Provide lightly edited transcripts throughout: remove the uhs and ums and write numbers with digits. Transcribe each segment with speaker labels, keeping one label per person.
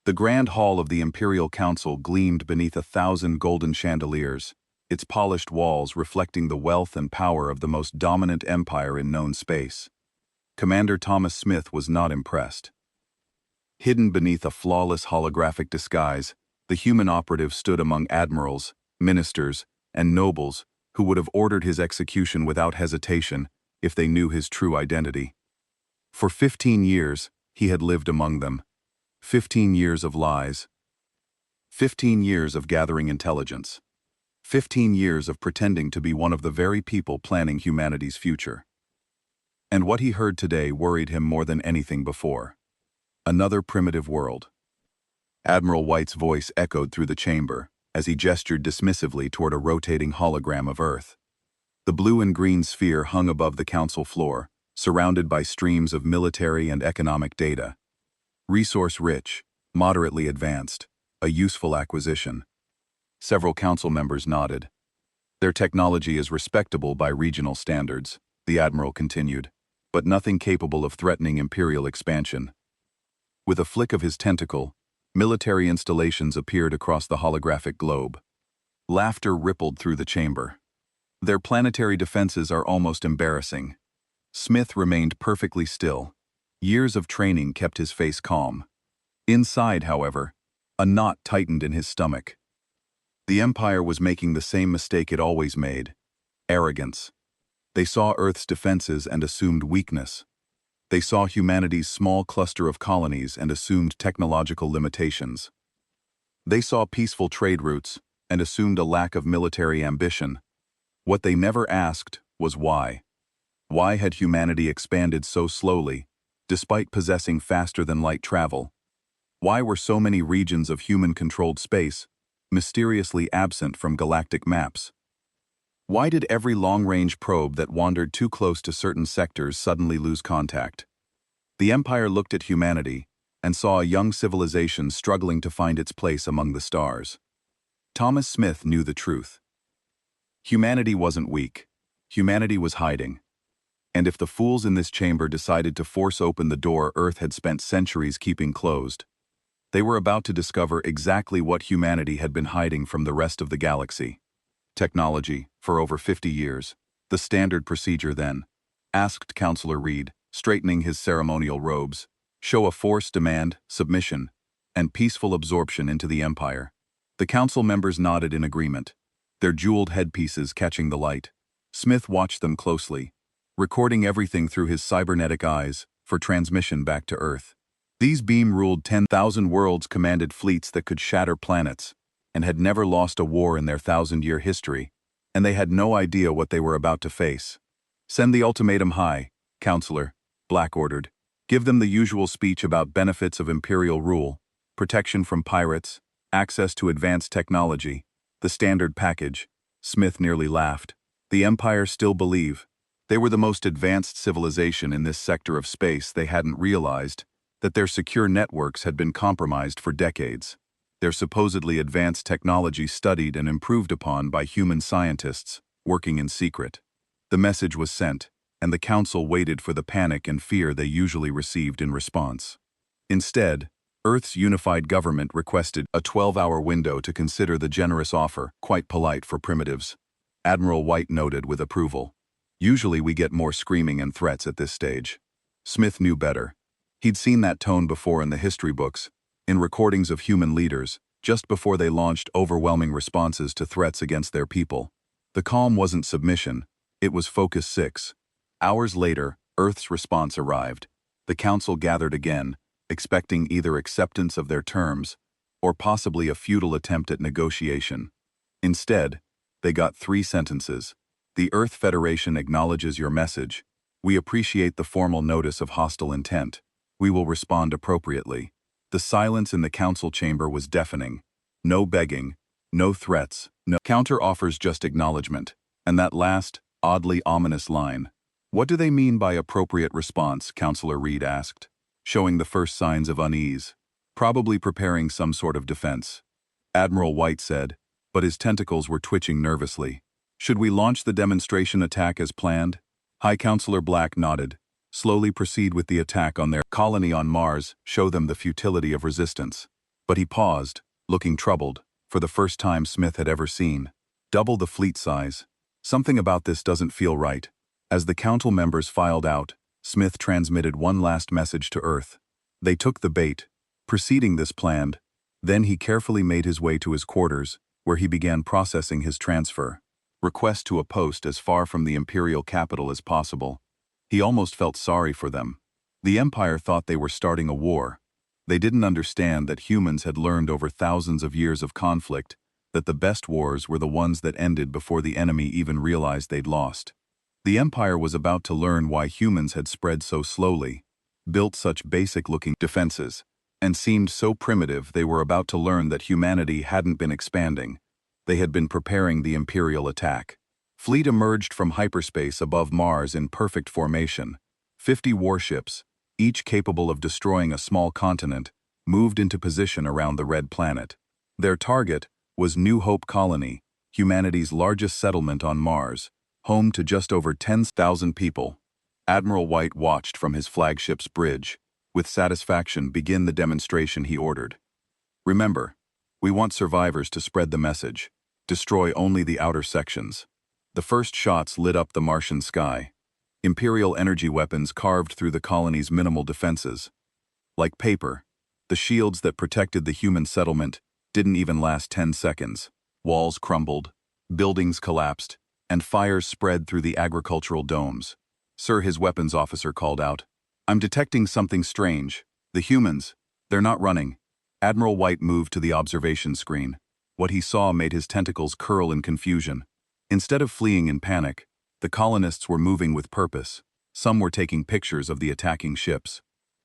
Speaker 1: The grand hall of the Imperial Council gleamed beneath 1,000 golden chandeliers, its polished walls reflecting the wealth and power of the most dominant empire in known space. Commander Thomas Smith was not impressed. Hidden beneath a flawless holographic disguise, the human operative stood among admirals, ministers, and nobles who would have ordered his execution without hesitation if they knew his true identity. For 15 years, he had lived among them. 15 years of lies. 15 years of gathering intelligence. 15 years of pretending to be one of the very people planning humanity's future. And what he heard today worried him more than anything before. Another primitive world. Admiral White's voice echoed through the chamber as he gestured dismissively toward a rotating hologram of Earth. The blue and green sphere hung above the council floor, surrounded by streams of military and economic data. Resource-rich, moderately advanced, a useful acquisition. Several council members nodded. Their technology is respectable by regional standards, the Admiral continued, but nothing capable of threatening imperial expansion. With a flick of his tentacle, military installations appeared across the holographic globe. Laughter rippled through the chamber. Their planetary defenses are almost embarrassing. Smith remained perfectly still. Years of training kept his face calm. Inside, however, a knot tightened in his stomach. The Empire was making the same mistake it always made: arrogance. They saw Earth's defenses and assumed weakness. They saw humanity's small cluster of colonies and assumed technological limitations. They saw peaceful trade routes and assumed a lack of military ambition. What they never asked was why. Why had humanity expanded so slowly, despite possessing faster-than-light travel? Why were so many regions of human-controlled space mysteriously absent from galactic maps? Why did every long-range probe that wandered too close to certain sectors suddenly lose contact? The Empire looked at humanity and saw a young civilization struggling to find its place among the stars. Thomas Smith knew the truth. Humanity wasn't weak. Humanity was hiding. And if the fools in this chamber decided to force open the door Earth had spent centuries keeping closed, they were about to discover exactly what humanity had been hiding from the rest of the galaxy. Technology, for over 50 years. The standard procedure then, asked Counselor Reed, straightening his ceremonial robes, show a force demand, submission, and peaceful absorption into the Empire. The council members nodded in agreement, their jeweled headpieces catching the light. Smith watched them closely, recording everything through his cybernetic eyes for transmission back to Earth. These beam-ruled 10,000 worlds commanded fleets that could shatter planets, and had never lost a war in their 1,000-year history, and they had no idea what they were about to face. Send the ultimatum high, Counselor, Black ordered. Give them the usual speech about benefits of imperial rule, protection from pirates, access to advanced technology, the standard package. Smith nearly laughed. The Empire still believe. They were the most advanced civilization in this sector of space. They hadn't realized that their secure networks had been compromised for decades. Their supposedly advanced technology studied and improved upon by human scientists, working in secret. The message was sent, and the Council waited for the panic and fear they usually received in response. Instead, Earth's unified government requested a 12-hour window to consider the generous offer, quite polite for primitives. Admiral White noted with approval. Usually we get more screaming and threats at this stage. Smith knew better. He'd seen that tone before in the history books, in recordings of human leaders, just before they launched overwhelming responses to threats against their people. The calm wasn't submission, it was Focus 6. Hours later, Earth's response arrived. The Council gathered again, expecting either acceptance of their terms, or possibly a futile attempt at negotiation. Instead, they got 3 sentences. The Earth Federation acknowledges your message. We appreciate the formal notice of hostile intent. We will respond appropriately. The silence in the council chamber was deafening. No begging, no threats, no counter-offers, just acknowledgement. And that last, oddly ominous line. What do they mean by appropriate response? Counselor Reed asked, showing the first signs of unease. Probably preparing some sort of defense. Admiral White said, but his tentacles were twitching nervously. Should we launch the demonstration attack as planned? High Counselor Black nodded. Slowly proceed with the attack on their colony on Mars, show them the futility of resistance. But he paused, looking troubled, for the first time Smith had ever seen. Double the fleet size. Something about this doesn't feel right. As the council members filed out, Smith transmitted one last message to Earth. They took the bait, proceeding this planned. Then he carefully made his way to his quarters, where he began processing his transfer. Request to a post as far from the imperial capital as possible. He almost felt sorry for them. The Empire thought they were starting a war. They didn't understand that humans had learned over thousands of years of conflict that the best wars were the ones that ended before the enemy even realized they'd lost. The Empire was about to learn why humans had spread so slowly, built such basic-looking defenses, and seemed so primitive. They were about to learn that humanity hadn't been expanding. They had been preparing the Imperial attack. Fleet emerged from hyperspace above Mars in perfect formation. 50 warships, each capable of destroying a small continent, moved into position around the Red Planet. Their target was New Hope Colony, humanity's largest settlement on Mars, home to just over 10,000 people. Admiral White watched from his flagship's bridge, with satisfaction begin the demonstration he ordered. Remember, we want survivors to spread the message. Destroy only the outer sections. The first shots lit up the Martian sky. Imperial energy weapons carved through the colony's minimal defenses. Like paper, the shields that protected the human settlement didn't even last 10 seconds. Walls crumbled, buildings collapsed, and fires spread through the agricultural domes. Sir, his weapons officer called out, "I'm detecting something strange. The humans, they're not running." Admiral White moved to the observation screen. What he saw made his tentacles curl in confusion. Instead of fleeing in panic, the colonists were moving with purpose. Some were taking pictures of the attacking ships.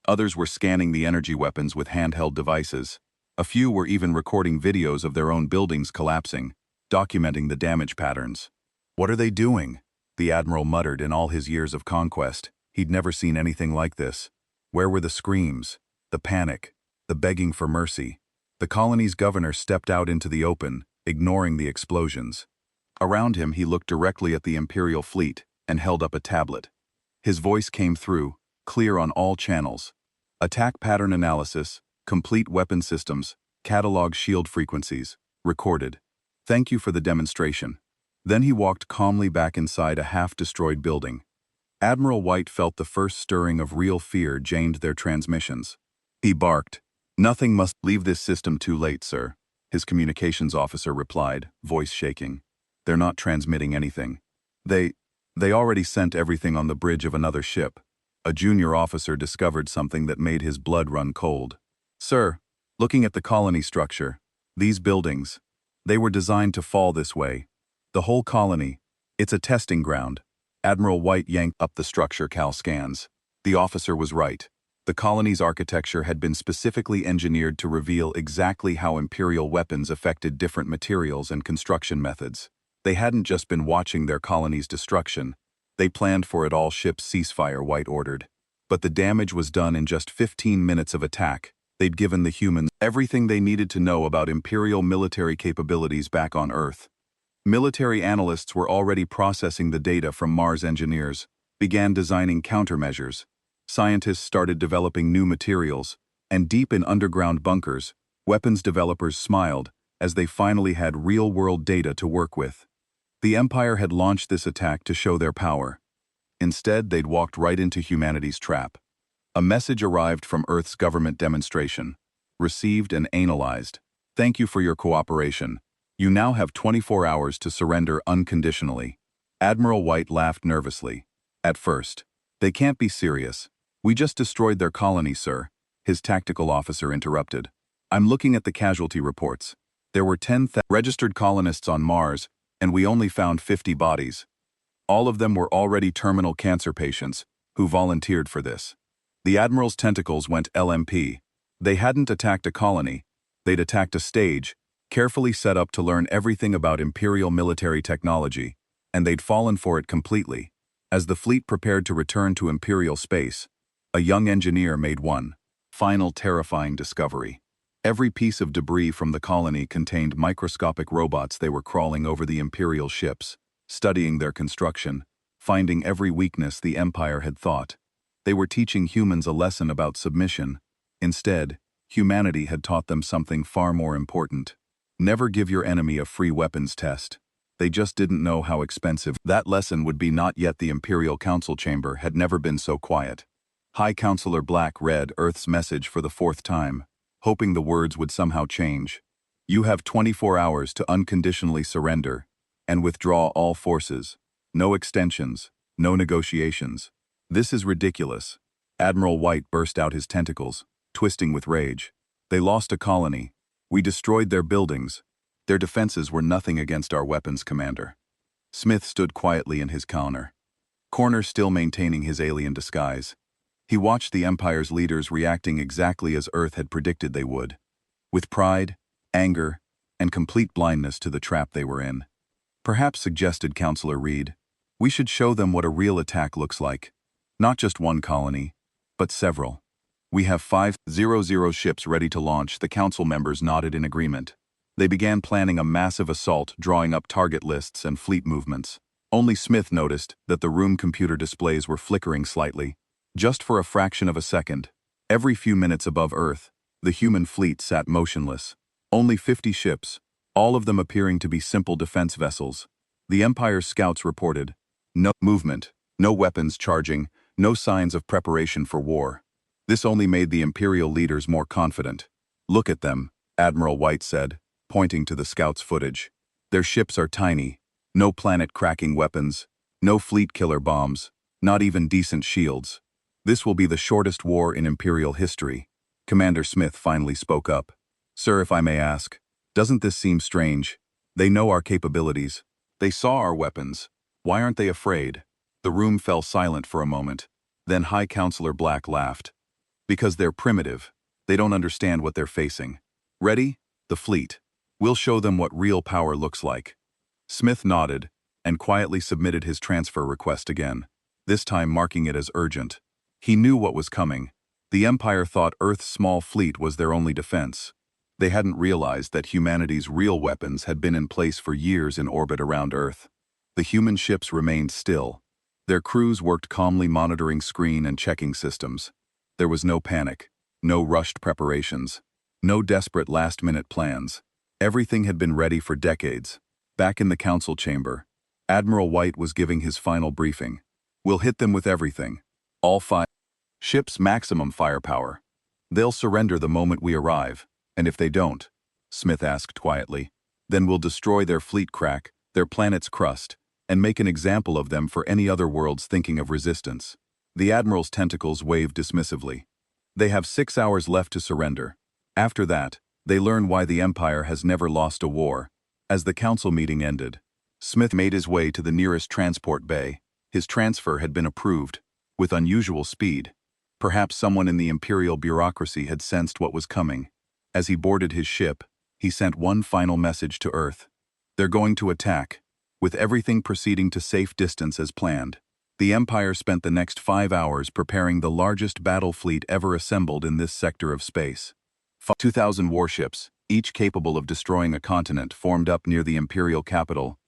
Speaker 1: Others were scanning the energy weapons with handheld devices. A few were even recording videos of their own buildings collapsing, documenting the damage patterns. "What are they doing?" the Admiral muttered. In all his years of conquest, he'd never seen anything like this. Where were the screams, the panic, the begging for mercy? The colony's governor stepped out into the open, ignoring the explosions. Around him, he looked directly at the Imperial fleet and held up a tablet. His voice came through, clear on all channels. Attack pattern analysis, complete weapon systems, catalog shield frequencies, recorded. Thank you for the demonstration. Then he walked calmly back inside a half-destroyed building. Admiral White felt the first stirring of real fear janed their transmissions. He barked, "Nothing must leave this system too late, sir," his communications officer replied, voice shaking. "They're not transmitting anything. They already sent everything on the bridge of another ship." A junior officer discovered something that made his blood run cold. "Sir, looking at the colony structure, these buildings, they were designed to fall this way. The whole colony, it's a testing ground." Admiral White yanked up the structure cal scans. The officer was right. The colony's architecture had been specifically engineered to reveal exactly how Imperial weapons affected different materials and construction methods. They hadn't just been watching their colony's destruction. They planned for it all. Ship ceasefire, White ordered. But the damage was done in just 15 minutes of attack. They'd given the humans everything they needed to know about Imperial military capabilities back on Earth. Military analysts were already processing the data from Mars engineers, began designing countermeasures. Scientists started developing new materials, and deep in underground bunkers, weapons developers smiled as they finally had real-world data to work with. The Empire had launched this attack to show their power. Instead, they'd walked right into humanity's trap. A message arrived from Earth's government demonstration. Received and analyzed. Thank you for your cooperation. You now have 24 hours to surrender unconditionally. Admiral White laughed nervously. At first, "They can't be serious. We just destroyed their colony, sir," his tactical officer interrupted. "I'm looking at the casualty reports. There were 10,000 registered colonists on Mars, and we only found 50 bodies. All of them were already terminal cancer patients who volunteered for this." The Admiral's tentacles went LMP. They hadn't attacked a colony. They'd attacked a stage, carefully set up to learn everything about Imperial military technology, and they'd fallen for it completely. As the fleet prepared to return to Imperial space, a young engineer made one final terrifying discovery. Every piece of debris from the colony contained microscopic robots. They were crawling over the Imperial ships, studying their construction, finding every weakness the Empire had thought. They were teaching humans a lesson about submission. Instead, Humanity had taught them something far more important. Never give your enemy a free weapons test. They just didn't know how expensive that lesson would be. Not yet. The Imperial Council chamber had never been so quiet. High Counselor Black read Earth's message for the fourth time, hoping the words would somehow change. You have 24 hours to unconditionally surrender and withdraw all forces. No extensions, no negotiations. This is ridiculous. Admiral White burst out his tentacles, twisting with rage. They lost a colony. We destroyed their buildings. Their defenses were nothing against our weapons, Commander. Smith stood quietly in his corner, still maintaining his alien disguise. He watched the Empire's leaders reacting exactly as Earth had predicted they would, with pride, anger, and complete blindness to the trap they were in. Perhaps, suggested Counselor Reed, we should show them what a real attack looks like. Not just one colony, but several. We have 500 ships ready to launch. The council members nodded in agreement. They began planning a massive assault, drawing up target lists and fleet movements. Only Smith noticed that the room computer displays were flickering slightly, just for a fraction of a second. Every few minutes above Earth, the human fleet sat motionless. Only 50 ships, all of them appearing to be simple defense vessels. The Empire's scouts reported, no movement, no weapons charging, no signs of preparation for war. This only made the Imperial leaders more confident. Look at them, Admiral White said, pointing to the scouts' footage. Their ships are tiny, no planet-cracking weapons, no fleet-killer bombs, not even decent shields. This will be the shortest war in Imperial history. Commander Smith finally spoke up. Sir, if I may ask, doesn't this seem strange? They know our capabilities. They saw our weapons. Why aren't they afraid? The room fell silent for a moment. Then High Counselor Black laughed. Because they're primitive. They don't understand what they're facing. Ready? The fleet. We'll show them what real power looks like. Smith nodded and quietly submitted his transfer request again, this time marking it as urgent. He knew what was coming. The Empire thought Earth's small fleet was their only defense. They hadn't realized that humanity's real weapons had been in place for years in orbit around Earth. The human ships remained still. Their crews worked calmly, monitoring screen and checking systems. There was no panic, no rushed preparations, no desperate last-minute plans. Everything had been ready for decades. Back in the council chamber, Admiral White was giving his final briefing. We'll hit them with everything. All 5 ships' maximum firepower. They'll surrender the moment we arrive, and if they don't, Smith asked quietly, then we'll destroy their fleet, crack their planet's crust, and make an example of them for any other worlds thinking of resistance. The Admiral's tentacles waved dismissively. They have 6 hours left to surrender. After that, they learn why the Empire has never lost a war. As the council meeting ended, Smith made his way to the nearest transport bay. His transfer had been approved, with unusual speed. Perhaps someone in the Imperial bureaucracy had sensed what was coming. As he boarded his ship, he sent one final message to Earth. They're going to attack, with everything proceeding to safe distance as planned. The Empire spent the next 5 hours preparing the largest battle fleet ever assembled in this sector of space. 2,000 warships, each capable of destroying a continent, formed up near the Imperial capital.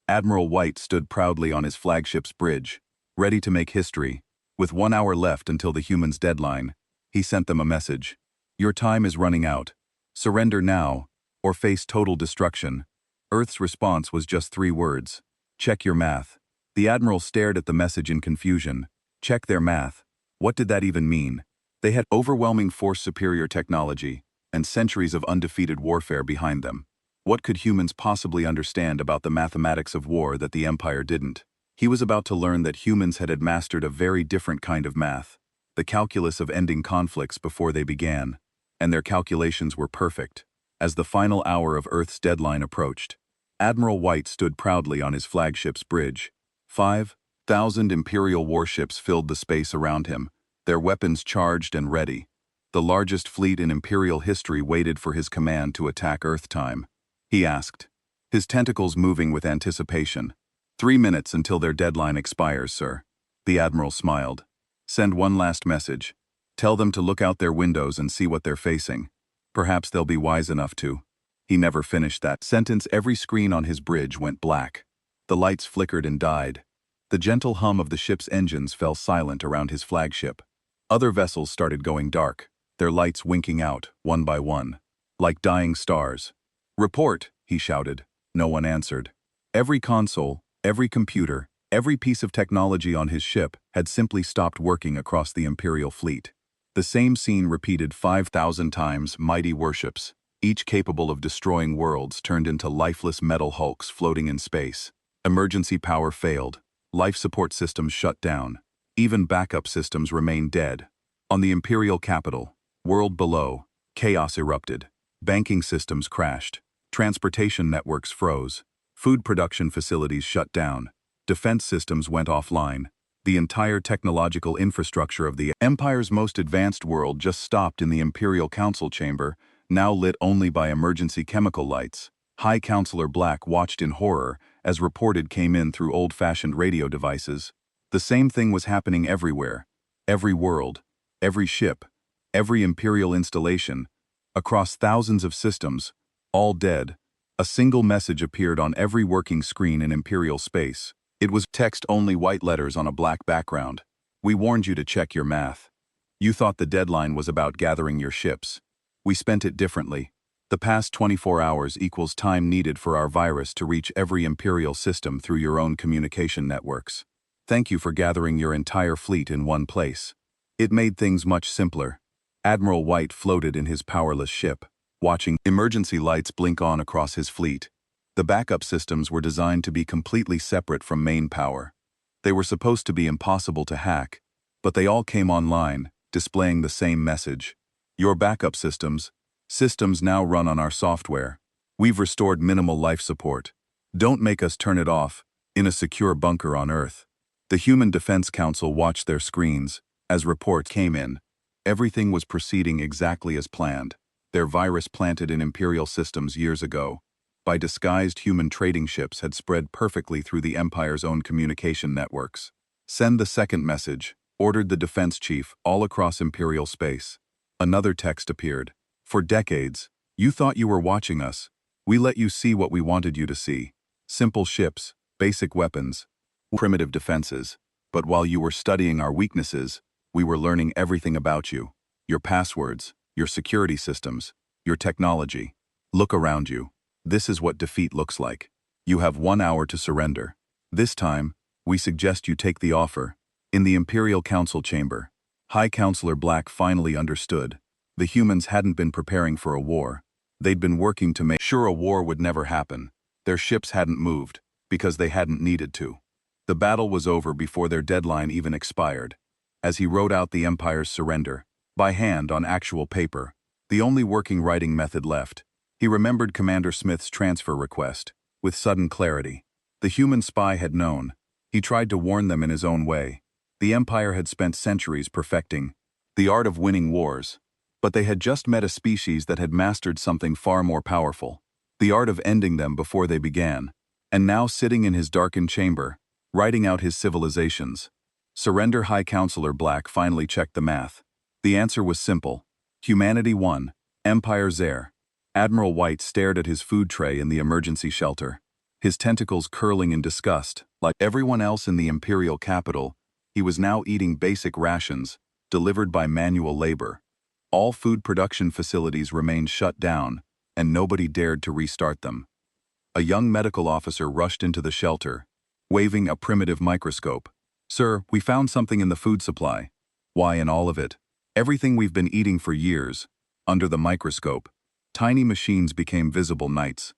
Speaker 1: Admiral White stood proudly on his flagship's bridge, ready to make history. With 1 hour left until the humans' deadline, he sent them a message. Your time is running out. Surrender now, or face total destruction. Earth's response was just 3 words. Check your math. The Admiral stared at the message in confusion. Check their math. What did that even mean? They had overwhelming force, superior technology, and centuries of undefeated warfare behind them. What could humans possibly understand about the mathematics of war that the Empire didn't? He was about to learn that humans had mastered a very different kind of math, the calculus of ending conflicts before they began, and their calculations were perfect. As the final hour of Earth's deadline approached, Admiral White stood proudly on his flagship's bridge. 5,000 Imperial warships filled the space around him, their weapons charged and ready. The largest fleet in Imperial history waited for his command to attack Earth time. He asked, his tentacles moving with anticipation. 3 minutes until their deadline expires, sir. The Admiral smiled. Send one last message. Tell them to look out their windows and see what they're facing. Perhaps they'll be wise enough to. He never finished that sentence. Every screen on his bridge went black. The lights flickered and died. The gentle hum of the ship's engines fell silent around his flagship. Other vessels started going dark. their lights winking out, one by one, like dying stars. "Report," he shouted. No one answered. Every console, every computer, every piece of technology on his ship had simply stopped working across the Imperial fleet. The same scene repeated 5,000 times, mighty warships, each capable of destroying worlds, turned into lifeless metal hulks floating in space. Emergency power failed. Life support systems shut down. Even backup systems remained dead. On the Imperial capital, world below, chaos erupted. Banking systems crashed. Transportation networks froze. Food production facilities shut down. Defense systems went offline. The entire technological infrastructure of the Empire's most advanced world just stopped in the Imperial Council chamber, now lit only by emergency chemical lights. High Counselor Black watched in horror as reported came in through old-fashioned radio devices. The same thing was happening everywhere. Every world, every ship, every Imperial installation, across thousands of systems, all dead. A single message appeared on every working screen in Imperial space. It was text-only white letters on a black background. "We warned you to check your math. You thought the deadline was about gathering your ships. We spent it differently. The past 24 hours equals time needed for our virus to reach every Imperial system through your own communication networks. Thank you for gathering your entire fleet in one place." It made things much simpler. Admiral White floated in his powerless ship, watching emergency lights blink on across his fleet. The backup systems were designed to be completely separate from main power. They were supposed to be impossible to hack, but they all came online, displaying the same message. "Your backup systems now run on our software. We've restored minimal life support. Don't make us turn it off, in a secure bunker on Earth." The Human Defense Council watched their screens as reports came in. Everything was proceeding exactly as planned. Their virus planted in Imperial systems years ago, by disguised human trading ships, had spread perfectly through the Empire's own communication networks. "Send the second message," ordered the defense chief all across Imperial space. Another text appeared. "For decades, you thought you were watching us. We let you see what we wanted you to see. Simple ships, basic weapons, primitive defenses. But while you were studying our weaknesses, we were learning everything about you. Your passwords, your security systems, your technology. Look around you. This is what defeat looks like. You have 1 hour to surrender. This time, we suggest you take the offer." In the Imperial Council chamber, High Counselor Black finally understood. The humans hadn't been preparing for a war. They'd been working to make sure a war would never happen. Their ships hadn't moved, because they hadn't needed to. The battle was over before their deadline even expired. As he wrote out the Empire's surrender, by hand on actual paper, the only working writing method left, he remembered Commander Smith's transfer request, with sudden clarity. The human spy had known. He tried to warn them in his own way. The Empire had spent centuries perfecting the art of winning wars, but they had just met a species that had mastered something far more powerful, the art of ending them before they began. And now, sitting in his darkened chamber, writing out his civilizations. Surrender. High Counselor Black finally checked the math. The answer was simple. Humanity 1, Empire 0. Admiral White stared at his food tray in the emergency shelter, his tentacles curling in disgust. Like everyone else in the Imperial capital, he was now eating basic rations, delivered by manual labor. All food production facilities remained shut down, and nobody dared to restart them. A young medical officer rushed into the shelter, waving a primitive microscope. "Sir, we found something in the food supply." "Why, in all of it?" "Everything we've been eating for years." Under the microscope, tiny machines became visible knights.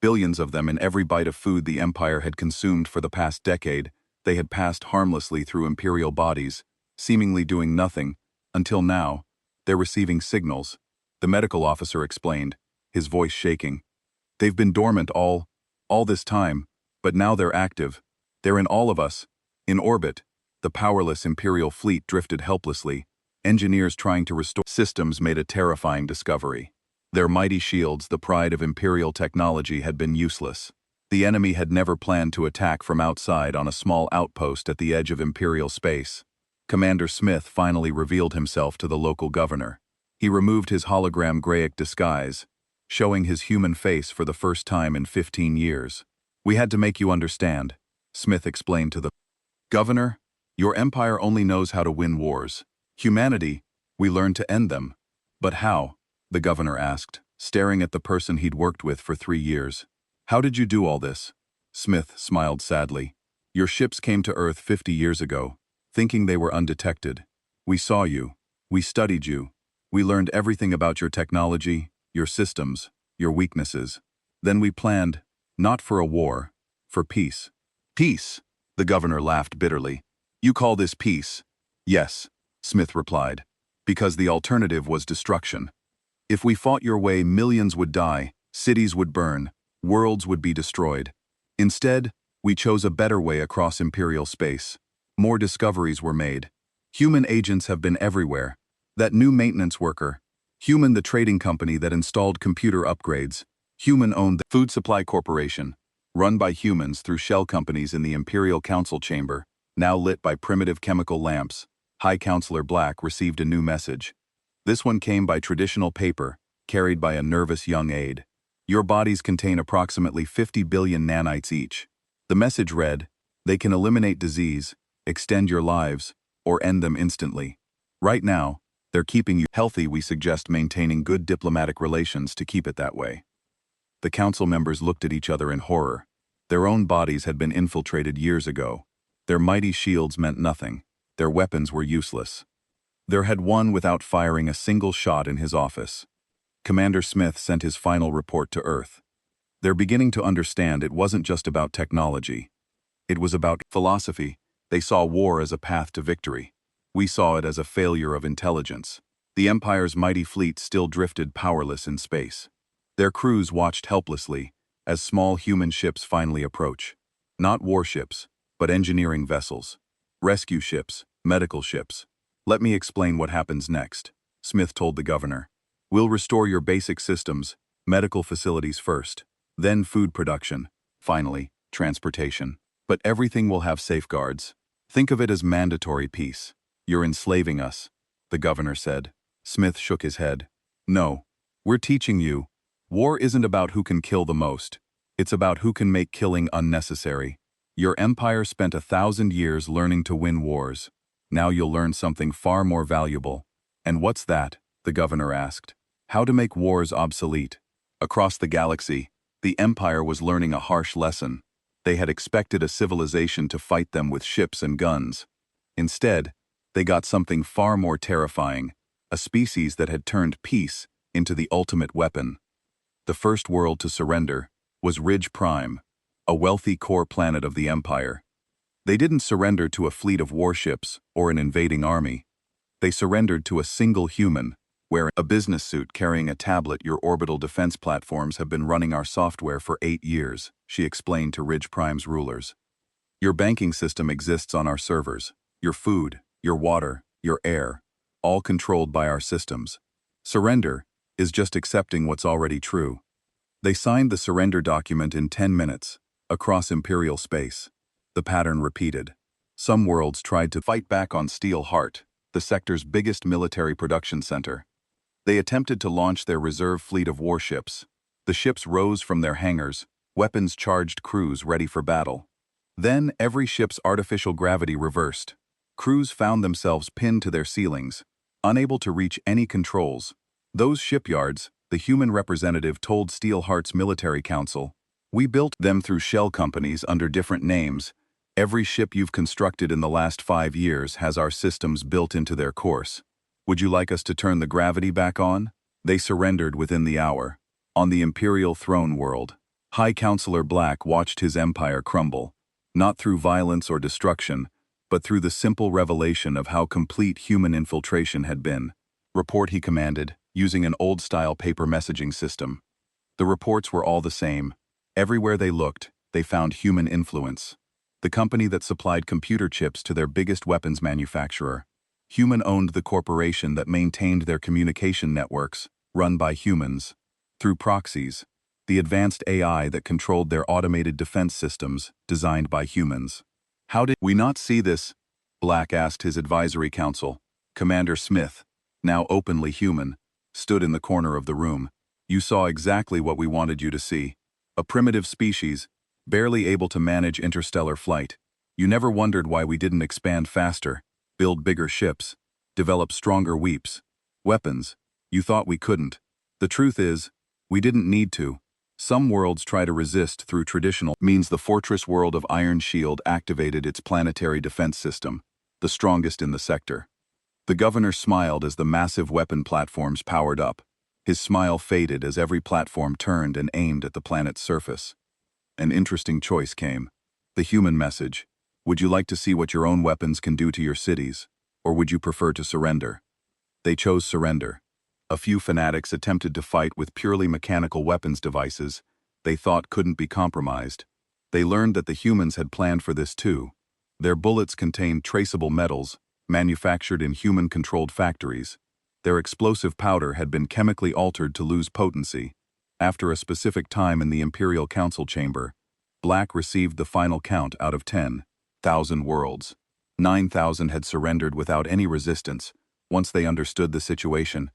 Speaker 1: Billions of them in every bite of food the Empire had consumed for the past decade. They had passed harmlessly through Imperial bodies, seemingly doing nothing, until now, they're receiving signals. The medical officer explained, his voice shaking. "They've been dormant all this time, but now they're active. They're in all of us. In orbit." The powerless Imperial fleet drifted helplessly. Engineers trying to restore systems made a terrifying discovery. Their mighty shields, the pride of Imperial technology, had been useless. The enemy had never planned to attack from outside on a small outpost at the edge of Imperial space. Commander Smith finally revealed himself to the local governor. He removed his hologram Graic disguise, showing his human face for the first time in 15 years. "We had to make you understand," Smith explained to the governor. "Your empire only knows how to win wars. Humanity, we learned to end them. But how? The governor asked, staring at the person he'd worked with for 3 years. How did you do all this? Smith smiled sadly. Your ships came to Earth 50 years ago, thinking they were undetected. We saw you. We studied you. We learned everything about your technology, your systems, your weaknesses. Then we planned, not for a war, for peace. Peace, the governor laughed bitterly. You call this peace? Yes, Smith replied, because the alternative was destruction. If we fought your way, millions would die, cities would burn, worlds would be destroyed. Instead, we chose a better way across Imperial space. More discoveries were made. Human agents have been everywhere. That new maintenance worker. Human, the trading company that installed computer upgrades. Human owned the Food Supply Corporation, run by humans through shell companies in the Imperial Council chamber, now lit by primitive chemical lamps. High Counselor Black received a new message. This one came by traditional paper, carried by a nervous young aide. Your bodies contain approximately 50 billion nanites each. The message read, they can eliminate disease, extend your lives, or end them instantly. Right now, they're keeping you healthy. We suggest maintaining good diplomatic relations to keep it that way. The council members looked at each other in horror. Their own bodies had been infiltrated years ago. Their mighty shields meant nothing. Their weapons were useless. There had one without firing a single shot in his office. Commander Smith sent his final report to Earth. They're beginning to understand it wasn't just about technology. It was about philosophy. They saw war as a path to victory. We saw it as a failure of intelligence. The Empire's mighty fleet still drifted powerless in space. Their crews watched helplessly as small human ships finally approach. Not warships, but engineering vessels. Rescue ships, medical ships. Let me explain what happens next, Smith told the governor. We'll restore your basic systems, medical facilities first, then food production, finally, transportation. But everything will have safeguards. Think of it as mandatory peace. You're enslaving us, the governor said. Smith shook his head. No, we're teaching you. War isn't about who can kill the most. It's about who can make killing unnecessary. Your empire spent 1,000 years learning to win wars. Now you'll learn something far more valuable. And what's that? The governor asked. How to make wars obsolete. Across the galaxy, the Empire was learning a harsh lesson. They had expected a civilization to fight them with ships and guns. Instead, they got something far more terrifying, a species that had turned peace into the ultimate weapon. The first world to surrender was Ridge Prime, a wealthy core planet of the Empire. They didn't surrender to a fleet of warships or an invading army. They surrendered to a single human, wearing a business suit carrying a tablet. Your orbital defense platforms have been running our software for 8 years, she explained to Ridge Prime's rulers. Your banking system exists on our servers. Your food, your water, your air, all controlled by our systems. Surrender is just accepting what's already true. They signed the surrender document in 10 minutes, across Imperial space. The pattern repeated. Some worlds tried to fight back on Steel Heart, the sector's biggest military production center. They attempted to launch their reserve fleet of warships. The ships rose from their hangars, weapons-charged crews ready for battle. Then every ship's artificial gravity reversed. Crews found themselves pinned to their ceilings, unable to reach any controls. Those shipyards, the human representative told Steelheart's military council, we built them through shell companies under different names. Every ship you've constructed in the last 5 years has our systems built into their course. Would you like us to turn the gravity back on? They surrendered within the hour. On the Imperial throne world, High Counselor Black watched his empire crumble, not through violence or destruction, but through the simple revelation of how complete human infiltration had been. Report, he commanded, using an old-style paper messaging system. The reports were all the same. Everywhere they looked, they found human influence. The company that supplied computer chips to their biggest weapons manufacturer. Human owned the corporation that maintained their communication networks, run by humans. Through proxies, the advanced AI that controlled their automated defense systems, designed by humans. How did we not see this? Black asked his advisory council. Commander Smith, now openly human, stood in the corner of the room. You saw exactly what we wanted you to see. A primitive species, barely able to manage interstellar flight. You never wondered why we didn't expand faster, build bigger ships, develop stronger weapons. You thought we couldn't. The truth is, we didn't need to. Some worlds try to resist through traditional means. The fortress world of Iron Shield activated its planetary defense system, the strongest in the sector. The governor smiled as the massive weapon platforms powered up. His smile faded as every platform turned and aimed at the planet's surface. An interesting choice came. The human message. Would you like to see what your own weapons can do to your cities, or would you prefer to surrender? They chose surrender. A few fanatics attempted to fight with purely mechanical weapons devices they thought couldn't be compromised. They learned that the humans had planned for this too. Their bullets contained traceable metals, manufactured in human-controlled factories. Their explosive powder had been chemically altered to lose potency. After a specific time in the Imperial Council chamber, Black received the final count out of 10,000 worlds. 9,000 had surrendered without any resistance. Once they understood the situation,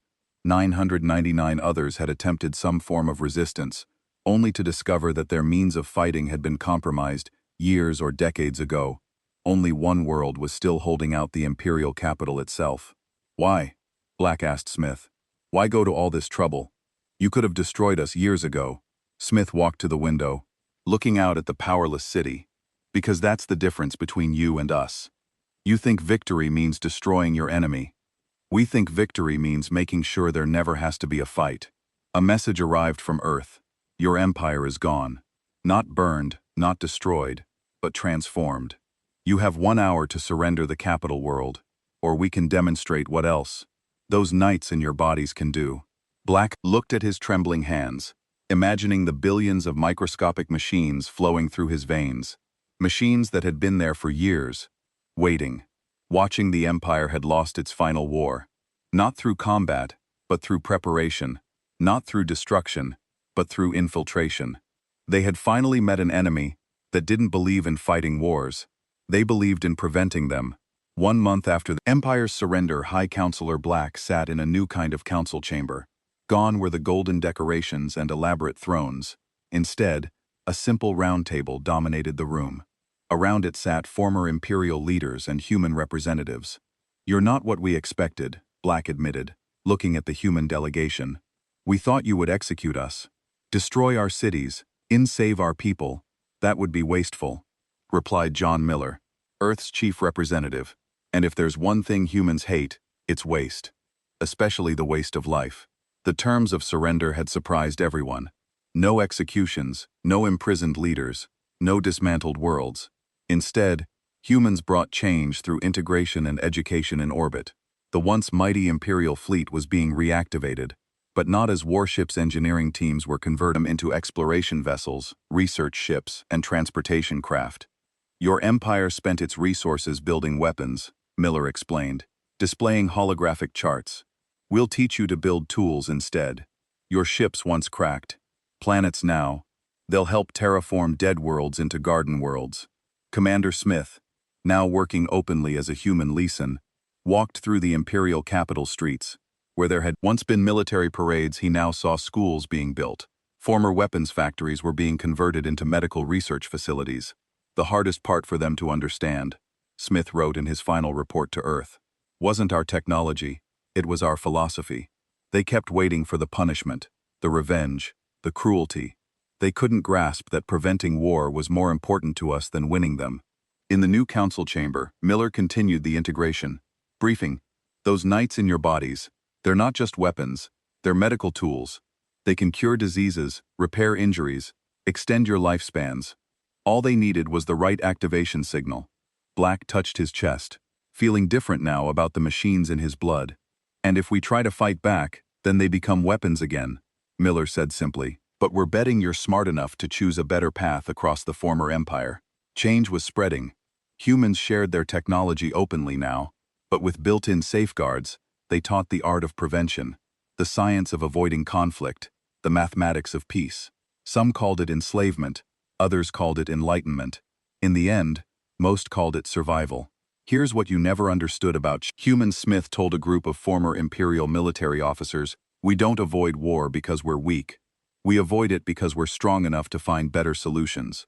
Speaker 1: 999 others had attempted some form of resistance, only to discover that their means of fighting had been compromised years or decades ago. Only one world was still holding out, the Imperial capital itself. Why? Black asked Smith. Why go to all this trouble? You could have destroyed us years ago. Smith walked to the window, looking out at the powerless city. Because that's the difference between you and us. You think victory means destroying your enemy. We think victory means making sure there never has to be a fight. A message arrived from Earth. Your empire is gone. Not burned, not destroyed, but transformed. You have 1 hour to surrender the capital world, or we can demonstrate what else those knights in your bodies can do. Black looked at his trembling hands, imagining the billions of microscopic machines flowing through his veins. Machines that had been there for years, waiting. Watching the Empire had lost its final war. Not through combat, but through preparation. Not through destruction, but through infiltration. They had finally met an enemy that didn't believe in fighting wars. They believed in preventing them. 1 month after the Empire's surrender, High Counselor Black sat in a new kind of council chamber. Gone were the golden decorations and elaborate thrones. Instead, a simple round table dominated the room. Around it sat former Imperial leaders and human representatives. You're not what we expected, Black admitted, looking at the human delegation. We thought you would execute us. Destroy our cities, save our people. That would be wasteful, replied John Miller, Earth's chief representative. And if there's one thing humans hate, it's waste. Especially the waste of life. The terms of surrender had surprised everyone. No executions, no imprisoned leaders, no dismantled worlds. Instead, humans brought change through integration and education in orbit. The once mighty Imperial fleet was being reactivated, but not as warships. Engineering teams were converting them into exploration vessels, research ships, and transportation craft. Your empire spent its resources building weapons, Miller explained, displaying holographic charts. We'll teach you to build tools instead. Your ships once cracked. Planets now. They'll help terraform dead worlds into garden worlds. Commander Smith, now working openly as a human Leeson, walked through the Imperial capital streets. Where there had once been military parades, he now saw schools being built. Former weapons factories were being converted into medical research facilities. The hardest part for them to understand, Smith wrote in his final report to Earth, wasn't our technology, it was our philosophy. They kept waiting for the punishment, the revenge, the cruelty. They couldn't grasp that preventing war was more important to us than winning them. In the new council chamber, Miller continued the integration. Briefing, those knights in your bodies, they're not just weapons, they're medical tools. They can cure diseases, repair injuries, extend your lifespans. All they needed was the right activation signal. Black touched his chest, feeling different now about the machines in his blood. And if we try to fight back, then they become weapons again, Miller said simply. But we're betting you're smart enough to choose a better path across the former empire. Change was spreading. Humans shared their technology openly now, but with built-in safeguards, they taught the art of prevention, the science of avoiding conflict, the mathematics of peace. Some called it enslavement, others called it enlightenment. In the end, most called it survival. Here's what you never understood about humans, Smith told a group of former Imperial military officers. We don't avoid war because we're weak. We avoid it because we're strong enough to find better solutions.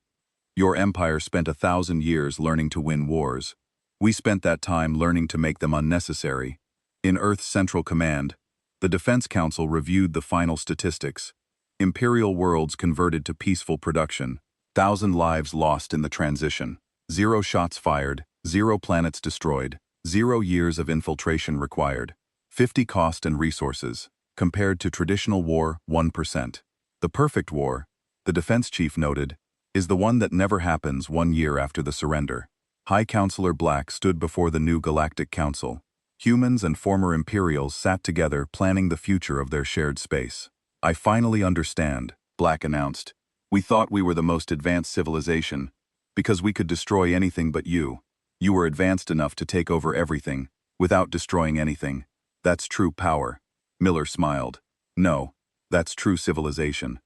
Speaker 1: Your empire spent 1,000 years learning to win wars. We spent that time learning to make them unnecessary. In Earth's Central Command, The Defense Council reviewed the final statistics. Imperial worlds converted to peaceful production. 1,000 lives lost in the transition. 0 shots fired, 0 planets destroyed, 0 years of infiltration required. 50 cost and resources, compared to traditional war, 1%. The perfect war, the defense chief noted, is the one that never happens 1 year after the surrender. High Counselor Black stood before the new Galactic Council. Humans and former Imperials sat together planning the future of their shared space. "I finally understand," Black announced. "We thought we were the most advanced civilization, because we could destroy anything but you. You were advanced enough to take over everything, without destroying anything. That's true power." Miller smiled. "No, that's true civilization.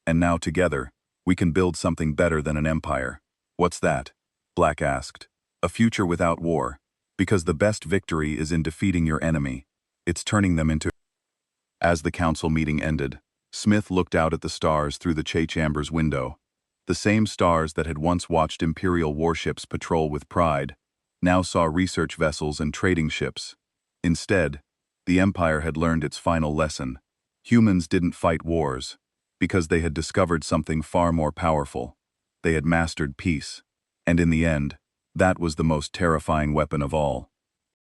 Speaker 1: And now together, we can build something better than an empire." "What's that?" Black asked. "A future without war. Because the best victory is in defeating your enemy. It's turning them into..." As the council meeting ended, Smith looked out at the stars through the Chamber's window. The same stars that had once watched Imperial warships patrol with pride, now saw research vessels and trading ships. Instead, the Empire had learned its final lesson. Humans didn't fight wars, because they had discovered something far more powerful. They had mastered peace. And in the end, that was the most terrifying weapon of all.